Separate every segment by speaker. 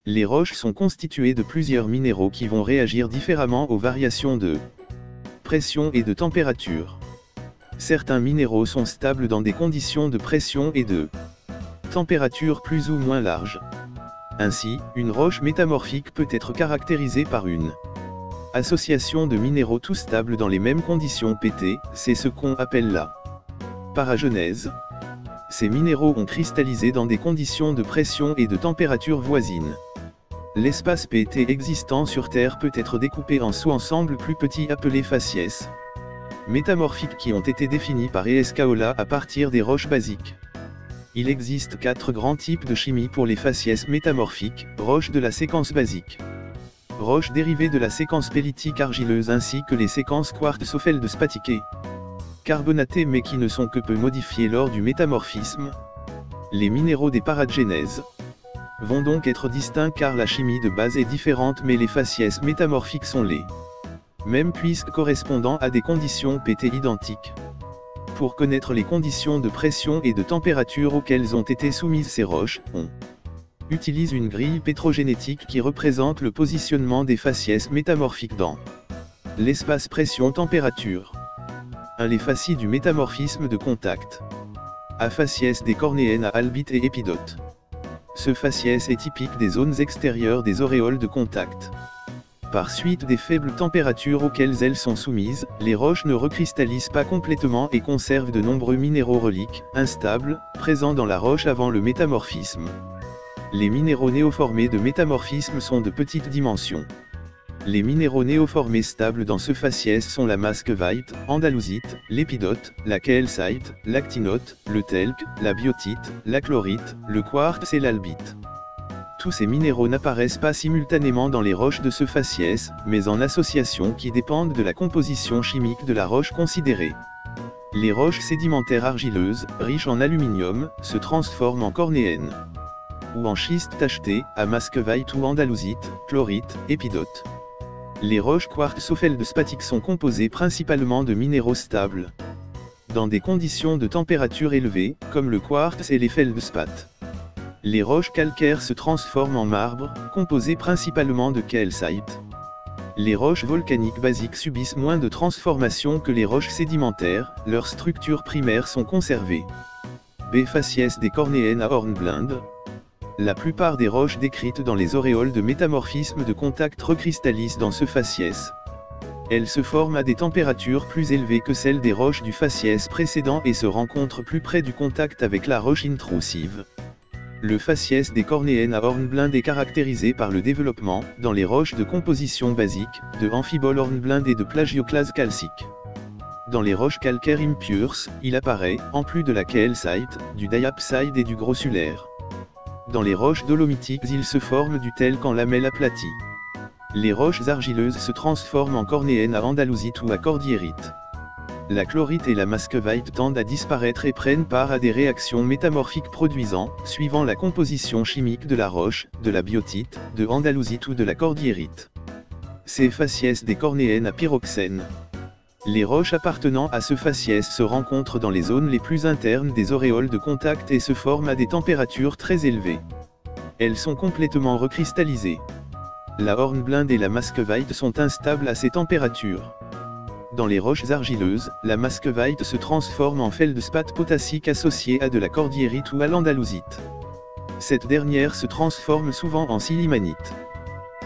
Speaker 1: Les roches sont constituées de plusieurs minéraux qui vont réagir différemment aux variations de pression et de température. Certains minéraux sont stables dans des conditions de pression et de température plus ou moins larges. Ainsi, une roche métamorphique peut être caractérisée par une association de minéraux tous stables dans les mêmes conditions PT, c'est ce qu'on appelle la paragenèse. Ces minéraux ont cristallisé dans des conditions de pression et de température voisines. L'espace PT existant sur Terre peut être découpé en sous-ensembles plus petits appelés faciès métamorphiques qui ont été définis par Escaola à partir des roches basiques. Il existe 4 grands types de chimie pour les faciès métamorphiques, roches de la séquence basique, roches dérivées de la séquence pellitique argileuse ainsi que les séquences quartzo-feldspathiques, carbonatées mais qui ne sont que peu modifiées lors du métamorphisme. Les minéraux des paragenèses vont donc être distincts car la chimie de base est différente mais les faciès métamorphiques sont les mêmes puisque correspondant à des conditions PT identiques. Pour connaître les conditions de pression et de température auxquelles ont été soumises ces roches, on utilise une grille pétrogénétique qui représente le positionnement des faciès métamorphiques dans l'espace pression-température. 1. Les facies du métamorphisme de contact. A. Faciès des cornéennes à albite et épidote. Ce faciès est typique des zones extérieures des auréoles de contact. Par suite des faibles températures auxquelles elles sont soumises, les roches ne recristallisent pas complètement et conservent de nombreux minéraux reliques, instables, présents dans la roche avant le métamorphisme. Les minéraux néoformés de métamorphisme sont de petites dimensions. Les minéraux néoformés stables dans ce faciès sont la masquevite, andalousite, l'épidote, la calcite, l'actinote, le talc, la biotite, la chlorite, le quartz et l'albite. Tous ces minéraux n'apparaissent pas simultanément dans les roches de ce faciès, mais en association qui dépendent de la composition chimique de la roche considérée. Les roches sédimentaires argileuses, riches en aluminium, se transforment en cornéennes ou en schiste tacheté, à masquevite ou andalousite, chlorite, épidote. Les roches quartzo-feldspathiques sont composées principalement de minéraux stables dans des conditions de température élevée, comme le quartz et les feldspaths. Les roches calcaires se transforment en marbre, composées principalement de calcite. Les roches volcaniques basiques subissent moins de transformations que les roches sédimentaires, leurs structures primaires sont conservées. B. Faciès des cornéennes à hornblende. La plupart des roches décrites dans les auréoles de métamorphisme de contact recristallisent dans ce faciès. Elles se forment à des températures plus élevées que celles des roches du faciès précédent et se rencontrent plus près du contact avec la roche intrusive. Le faciès des cornéennes à hornblende est caractérisé par le développement, dans les roches de composition basique, de amphiboles hornblende et de plagioclase calcique. Dans les roches calcaires impures, il apparaît, en plus de la calcite, du diapside et du grossulaire. Dans les roches dolomitiques il se forme du talc en lamelles aplaties. Les roches argileuses se transforment en cornéennes à andalousite ou à cordillérite. La chlorite et la masquevite tendent à disparaître et prennent part à des réactions métamorphiques produisant, suivant la composition chimique de la roche, de la biotite, de andalousite ou de la cordillérite. Ces faciès des cornéennes à pyroxène. Les roches appartenant à ce faciès se rencontrent dans les zones les plus internes des auréoles de contact et se forment à des températures très élevées. Elles sont complètement recristallisées. La hornblende et la masquevite sont instables à ces températures. Dans les roches argileuses, la masquevite se transforme en feldspath potassique associé à de la cordillérite ou à l'andalousite. Cette dernière se transforme souvent en silimanite.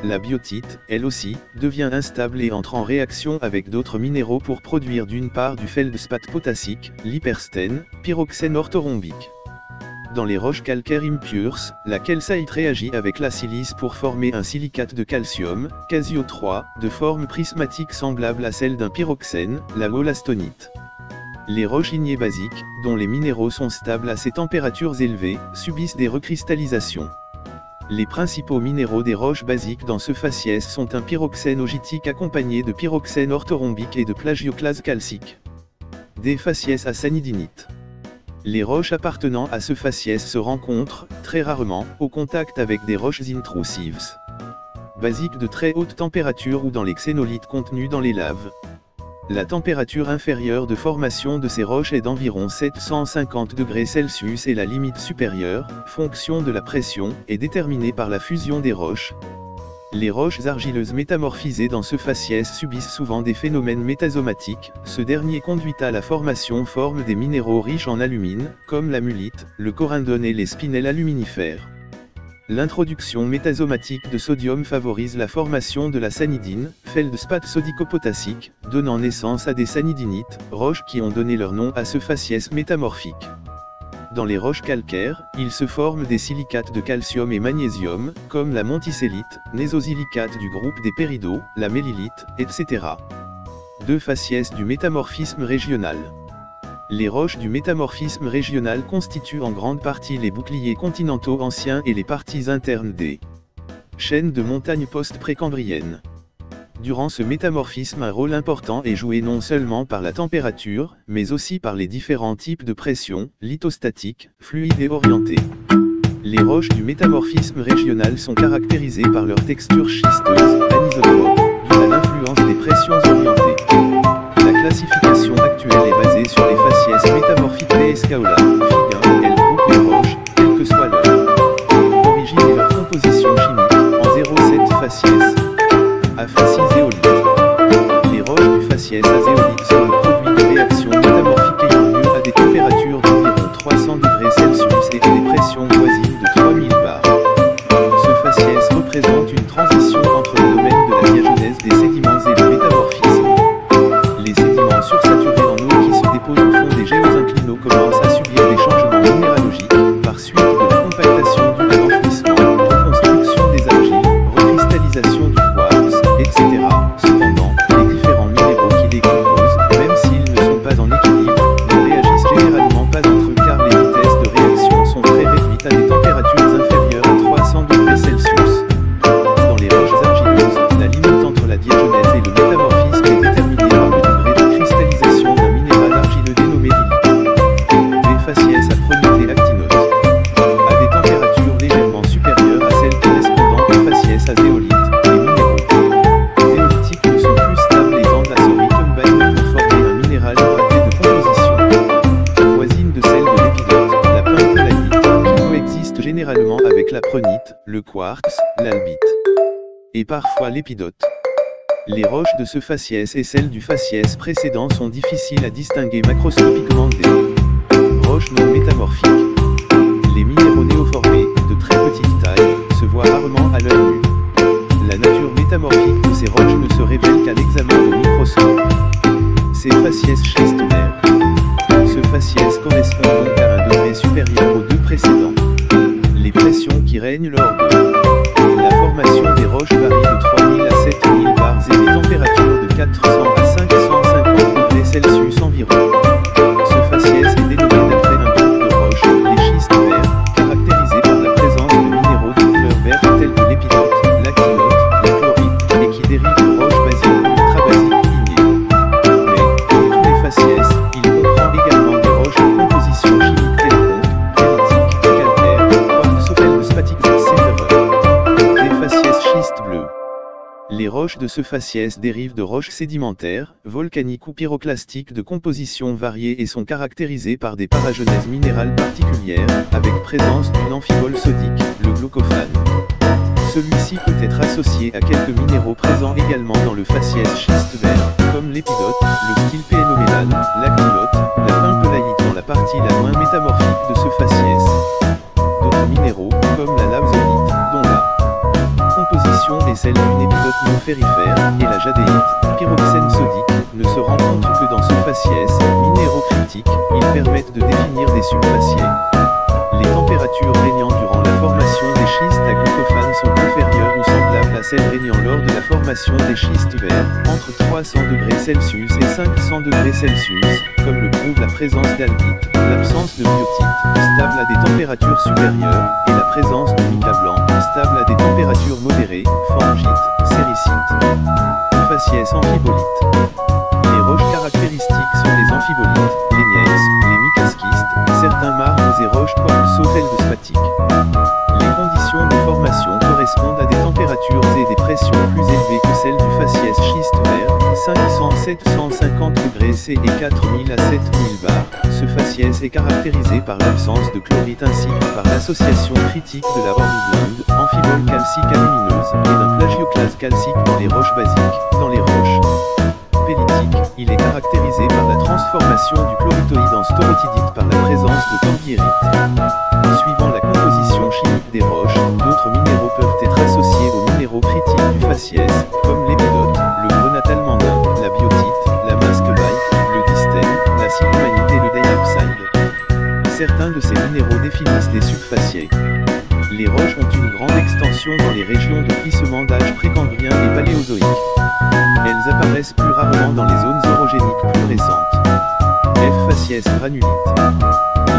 Speaker 1: La biotite, elle aussi, devient instable et entre en réaction avec d'autres minéraux pour produire d'une part du feldspath potassique, l'hyperstène, pyroxène orthorhombique. Dans les roches calcaires impures, la calcite réagit avec la silice pour former un silicate de calcium, CaSiO3, de forme prismatique semblable à celle d'un pyroxène, la wollastonite. Les roches ignées basiques, dont les minéraux sont stables à ces températures élevées, subissent des recristallisations. Les principaux minéraux des roches basiques dans ce faciès sont un pyroxène augitique accompagné de pyroxène orthorhombique et de plagioclase calcique. Des faciès à sanidinite. Les roches appartenant à ce faciès se rencontrent, très rarement, au contact avec des roches intrusives basiques de très haute température ou dans les xénolithes contenus dans les laves. La température inférieure de formation de ces roches est d'environ 750 degrés Celsius et la limite supérieure, fonction de la pression, est déterminée par la fusion des roches. Les roches argileuses métamorphisées dans ce faciès subissent souvent des phénomènes métasomatiques, ce dernier conduit à la formation des minéraux riches en alumine, comme la mullite, le corindone et les spinels aluminifères. L'introduction métasomatique de sodium favorise la formation de la sanidine, feldspathe sodico-potassique, donnant naissance à des sanidinites, roches qui ont donné leur nom à ce faciès métamorphique. Dans les roches calcaires, il se forme des silicates de calcium et magnésium, comme la monticellite, nésosilicate du groupe des péridots, la mélilite, etc. Deux faciès du métamorphisme régional. Les roches du métamorphisme régional constituent en grande partie les boucliers continentaux anciens et les parties internes des chaînes de montagnes post-précambriennes. Durant ce métamorphisme, un rôle important est joué non seulement par la température, mais aussi par les différents types de pression, lithostatiques, fluides et orientées. Les roches du métamorphisme régional sont caractérisées par leur texture schisteuse, anisotrope, due à l'influence des pressions orientées. La classification actuelle est basée sur les faciès métamorphiques Escaola, Fig 1, elle groupe les roches, quelle que soit leur origine et leur composition chimique, en 0,7 faciès. A facies zéolite. Les roches du faciès azéolite sont le produit de réactions métamorphiques ayant lieu à des températures d'environ 300 degrés Celsius et à des pressions voisines de 3000 bars. Ce faciès représente une transition entre le domaine de la diagenèse des sédiments et le métamorphisme. Les sédiments sursaturés en eau qui se déposent au fond des géosinclinaux commencent à subir des changements minéralogiques, par suite de la compactation due à l'enfouissement, reconstruction des argiles, recristallisation du etc. Cependant, les différents minéraux qui les composent, même s'ils ne sont pas en équilibre, ne réagissent généralement pas entre eux car les vitesses de réaction sont très réduites à des températures inférieures à 300 degrés Celsius. Dans les roches argileuses, la limite entre la diagenèse et le métamorphisme est déterminée par le degré de cristallisation d'un minéral argileux dénommé lilite. Les faciès à pronité actinose. À des températures légèrement supérieures à celles correspondantes aux faciès azéolites, généralement avec la prehnite, le quartz, l'albite et parfois l'épidote. Les roches de ce faciès et celles du faciès précédent sont difficiles à distinguer macroscopiquement des roches non métamorphiques. Les minéraux néoformés, de très petite taille, se voient rarement à l'œil nu. La nature métamorphique de ces roches ne se révèle qu'à l'examen au microscope. Ces faciès schistolaires. Ce faciès correspond donc à un degré supérieur aux deux précédents. Les pressions qui règnent lors de la formation des roches varient de 3000 à 7000 bars et des températures de 400 à 550 degrés Celsius environ. Ce faciès est dénommé d'après un groupe de roches, les schistes verts, caractérisés par la présence de minéraux de couleur verte tels que l'épidote, l'actinote, la chlorite, et qui dérivent de roches basiques ou ultrabasiques lignées. Mais, comme tous les faciès, il comprend également des roches de composition chimique quelconque, granitiques, calcaires, feldspathiques, etc. Des faciès schistes bleus. Les roches de ce faciès dérivent de roches sédimentaires, volcaniques ou pyroclastiques de composition variée et sont caractérisées par des paragenèses minérales particulières, avec présence d'une amphibole sodique, le glaucophane. Celui-ci peut être associé à quelques minéraux présents également dans le faciès schiste vert, comme l'épidote, le stilpénoménal, l'actilote, la pimpelite dans la partie la moins métamorphique de ce faciès. D'autres minéraux, comme la lavzolite, dont la composition est celle d'une épidote non ferrifère, et la jadéite, pyroxène sodique, ne se rencontrent que dans ce faciès. Minéraux critiques, ils permettent de définir des subfaciés. Les températures régnant durant la formation des schistes à glaucophane sont inférieures ou semblables à celles régnant lors de la formation des schistes verts, entre 300 degrés Celsius et 500 degrés Celsius, comme le prouve la présence d'albite, l'absence de biotite, stable à des températures supérieures, et la présence de mica blanc, stable à des températures modérées, phorgite, séricite. Faciès amphibolite. Les roches caractéristiques sont les amphibolites, les gneiss, les micaschistes, certains marbres et roches quartzo-feldspathiques. Les conditions de formation correspondent à des températures et des pressions plus élevées que celles du faciès schiste vert, 500 750°C et 4000 à 7000 bar. Ce faciès est caractérisé par l'absence de chlorite ainsi que par l'association critique de la hornblende, amphibole calcique alumineuse, et d'un plagioclase calcique dans les roches basiques. Dans les roches pellitiques, il est caractérisé par la transformation du chloritoïde en storotidite par la présence de cordierite. Suivant la composition chimique des roches, d'autres minéraux peuvent être associés aux minéraux critiques du faciès, comme l'épidote, le grenat allemandin, la biotite, la muscovite, le distène, la silimanite et le diopside. Certains de ces minéraux définissent des subfaciés. Les roches ont une grande extension dans les régions de plissement d'âge précambrien et paléozoïque. Elles apparaissent plus rarement dans les zones orogéniques plus récentes. F. Faciès granulite.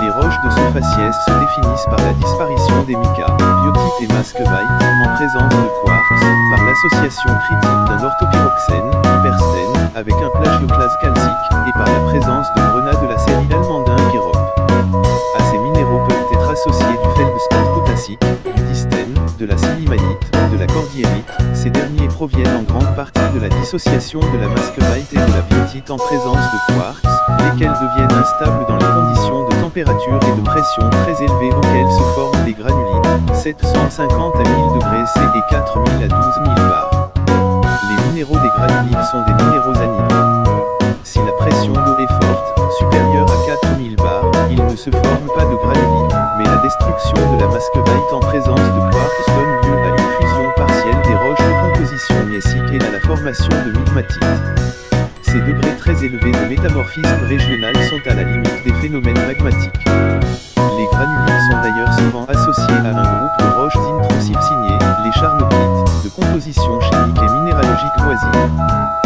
Speaker 1: Les roches de ce faciès se définissent par la disparition des micas, biotite et muscovite, en présence de quartz, par l'association critique d'un orthopyroxène, hyperstène, avec un plagioclase calcique, et par la présence de grenats de la série allemandin pyrope. À ces minéraux peuvent être associés du feldspathe potassique, du distène, de la silimanite, de la cordierite. Ces derniers proviennent en grande partie de la dissociation de la muscovite et de la biotite en présence de quartz, lesquels deviennent instables dans les conditions de température et de pression très élevées auxquelles se forment des granulites, 750 à 1000°C et 4000 à 12000 bar. Les minéraux des granulites sont des minéraux anhydres. Si la pression d'eau est forte, supérieure à 4000 bar, il ne se forme pas de granulites, mais la destruction de la muscovite en présence de quartz donne lieu à une fusion partielle des roches de composition gneissique et à la formation de migmatite. Ces degrés très élevés de métamorphisme régional sont à la limite des phénomènes magmatiques. Les granulites sont d'ailleurs souvent associés à un groupe de roches intrusives signées, les charnoclites, de composition chimique et minéralogique voisine.